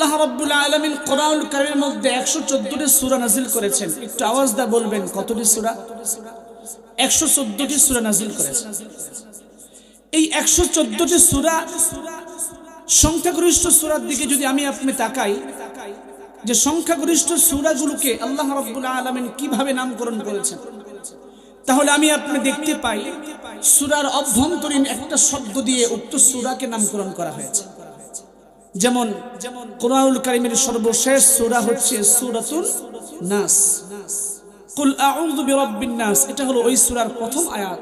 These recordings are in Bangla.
আল্লাহ রাব্বুল আলামিন কোরআনুল কারীমের মধ্যে 114টি সূরা নাযিল করেছেন। একটু আওয়াজ দা বলবেন কতটি সূরা? 114টি সূরা নাযিল করেছেন। এই 114টি সূরা সংখ্যাগরিষ্ঠ সূরার দিকে যদি আমি আপনি তাকাই, যে সংখ্যাগরিষ্ঠ সূরাগুলোকে আল্লাহ রাব্বুল আলামিন কিভাবে নামকরণ করেছেন, তাহলে আমি আপনি দেখতে পাই সূরার অভ্যন্তরীণ একটা শব্দ দিয়ে উক্ত সূরাকে নামকরণ করা হয়েছে। যেমন কোরআনুল কারীমের সর্বশেষ সূরা হচ্ছে সূরাতুন নাস। কুল আউযু বিরাব্বিন নাস, এটা হলো ওই সূরার প্রথম আয়াত।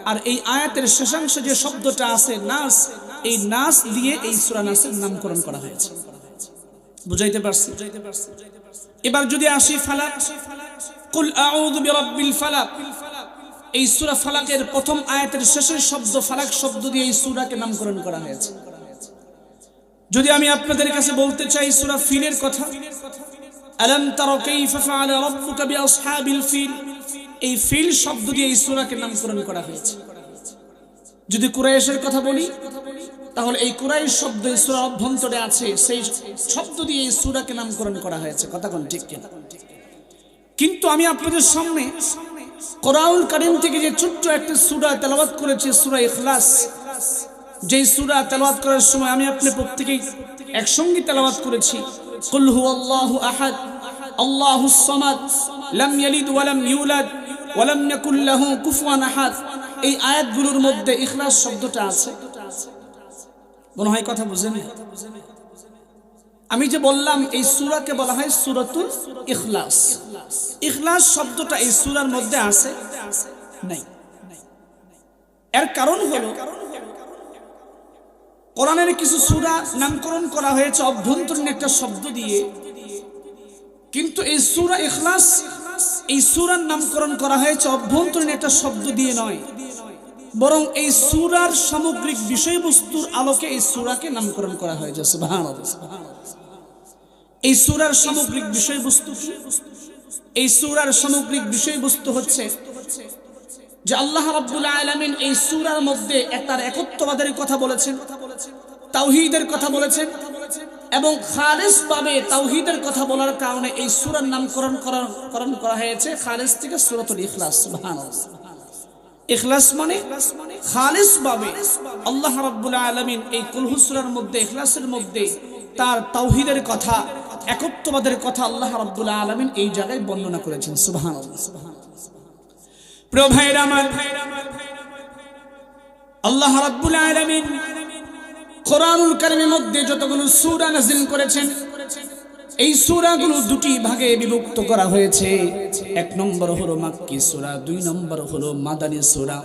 আর এই আয়াতের শেষাংশে যে শব্দটা আছে নাস, এই নাস দিয়ে এই সূরা নাসের নামকরণ করা হয়েছে। বুঝাইতে পারছি? এবার যদি আসি ফালাক, কুল আউযু বিরাব্বিল ফালাক, এই সূরা ফালাকের প্রথম আয়াতের শেষের শব্দ ফালাক শব্দ দিয়ে এই সূরাকে নামকরণ করা হয়েছে। যদি আমি আপনাদের কাছে বলতে চাই সূরা ফিলের কথা, আলাম তারা কাইফা ফাআলা রাব্বুকা বিআসহাবিল ফিল, এই ফিল শব্দ দিয়ে এই সূরাকে নামকরণ করা হয়েছে। যদি কুরাইশের কথা বলি, তাহলে এই কুরাইশ শব্দ এই সূরার অভ্যন্তরে আছে, সেই শব্দ দিয়ে এই সূরাকে নামকরণ করা হয়েছে। কথা কোন ঠিক কিনা? কিন্তু আমি আপনাদের সামনে কোরআনুল কারীম থেকে যে ছোট্ট একটা সূরা তেলাওয়াত করেছি, সূরা ইখলাস, যেই সূরা তেলাওয়াত করার সময় আমি আপনি প্রত্যেকেই একসঙ্গে তেলাওয়াত করেছি, কুল হুয়াল্লাহু আহাদ আল্লাহুস সামাদ লাম ইয়ালিদ ওয়া লাম ইউলাদ ওয়া লাম ইয়াকুল লাহু কুফুয়ান আহাদ। এই আয়াতগুলোর মধ্যে ইখলাস শব্দটা আছে। মনে হয় কথা বুঝেন? আমি যে বললাম এই সূরাকে বলা হয় সূরাতুল ইখলাস, ইখলাস শব্দটা এই সূরার মধ্যে আছে নাই। এর কারণ হলো কোরআনের কিছু সূরা নামকরণ করা হয়েছে অভ্যন্তরীণ একটা শব্দ দিয়ে, কিন্তু এই সূরা ইখলাস, এই সূরার নামকরণ করা হয়েছে অভ্যন্তরীণ একটা শব্দ দিয়ে নয়, বরং এই সূরার সামগ্রিক বিষয়বস্তুর আলোকে এই সূরাকে নামকরণ করা হয়েছে। সুবহানাল্লাহ। এই সূরার সামগ্রিক বিষয়বস্তু কি? এই সূরার সামগ্রিক বিষয়বস্তু হচ্ছে যে আল্লাহ রাব্বুল আলামিন এই সূরার মধ্যে তার একত্ববাদের কথা বলেছেন, তাওহীদের কথা বলেছেন, এবং খালিসভাবে তাওহীদের কথা বলার কারণে এই সূরার নামকরণ করা হয়েছে খালিস থেকে সূরাতুল ইখলাস। সুবহানাল্লাহ। ইখলাস মানে খালিসভাবে আল্লাহ রাব্বুল আলামিন এই কুল সূরার মধ্যে, ইখলাসের মধ্যে তার তাওহীদের কথা, একত্ববাদের কথা আল্লাহ রাব্বুল আলামিন এই জায়গায় বর্ণনা করেছেন। সুবহানাল্লাহ। প্রিয় ভাইরা আমার, আল্লাহ রাব্বুল আলামিন কোরআনুল কারীমের মধ্যে যতগুলো সূরা নাযিল করেছেন, এই সূরাগুলো দুটি ভাগে বিভক্ত করা হয়েছে। এক নম্বর হলো মাক্কি সূরা, দুই নম্বর হলো মাদানী সূরা।